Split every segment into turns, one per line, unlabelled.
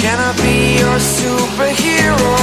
Can I be your superhero?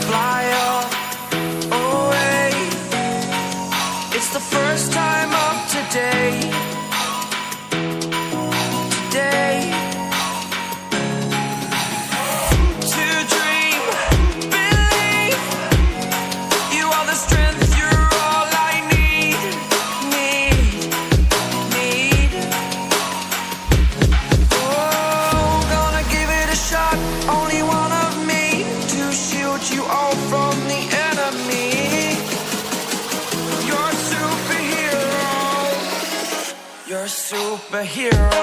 Fly away. It's the first time of today. Today. To dream, believe. You are the strength, you're all I need. Oh, gonna give it a shot. Only one of me to shield you all from the enemy. You're a superhero. You're a superhero.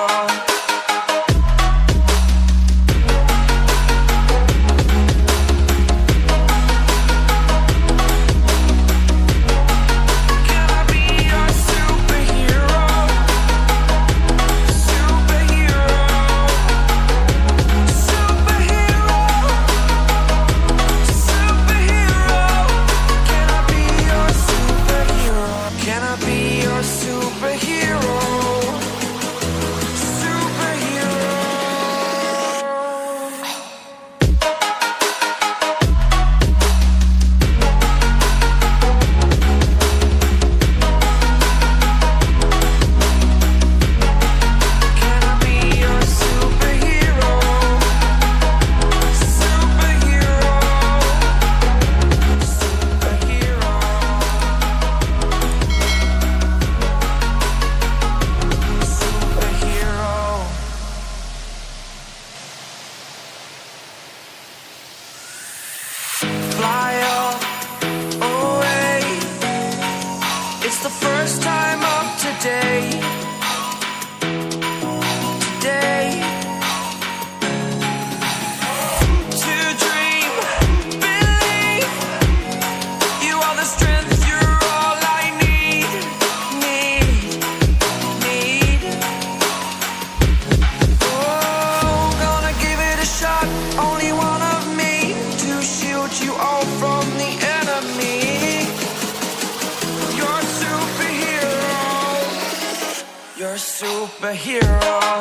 Fly away. It's the first time of today. Today. To dream, believe. You are the strength, you're all I need. Oh, gonna give it a shot. Only one of me to shield you all from the enemy. You're a superhero. You're a superhero.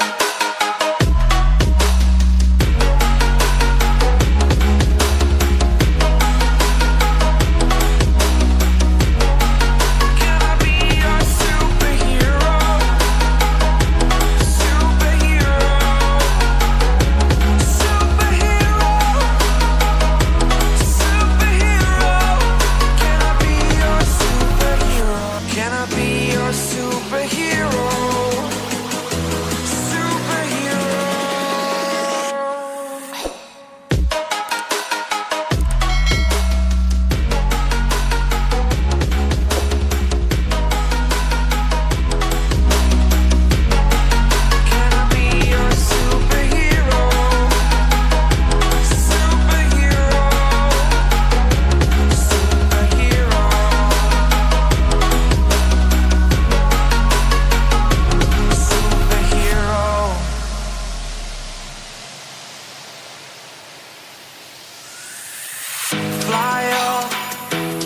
Fly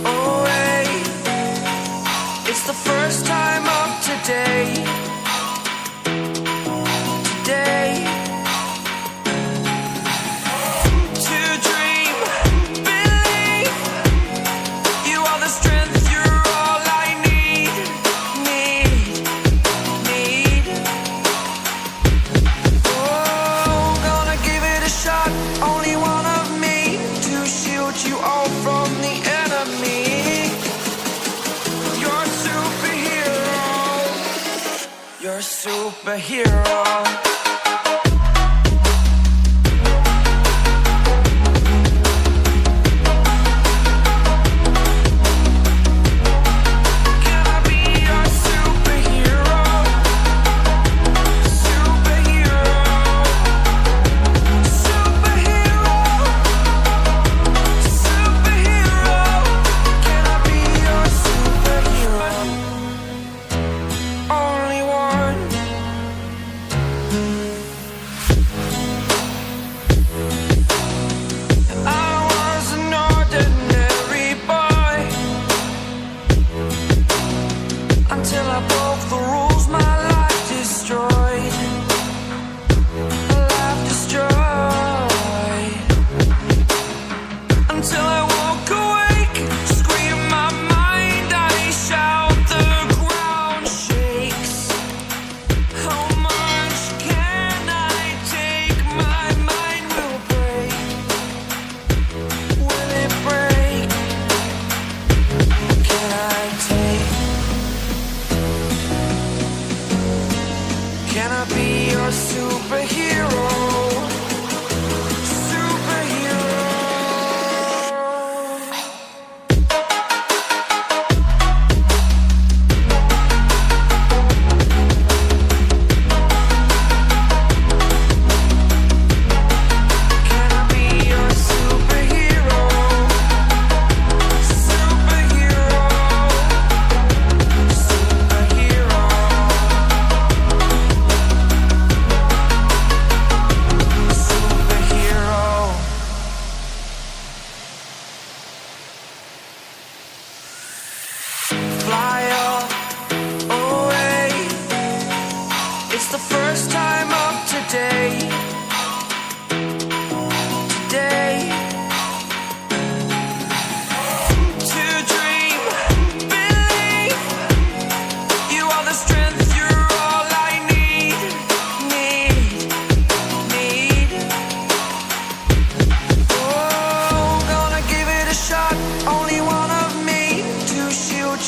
away. It's the first time of today. Today. To dream, believe. You are the strength, you're all I need. Oh, gonna give it a shot. Only one of me to shield you all from the enemy. You're a superhero. You're a superhero. Can I be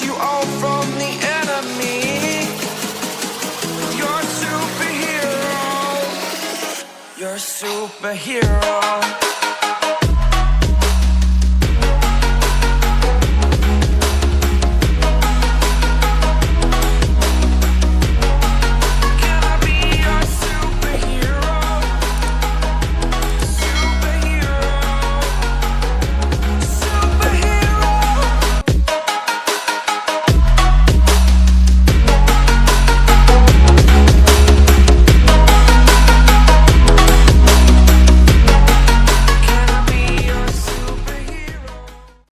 you all from the enemy. You're a superhero. You're a superhero.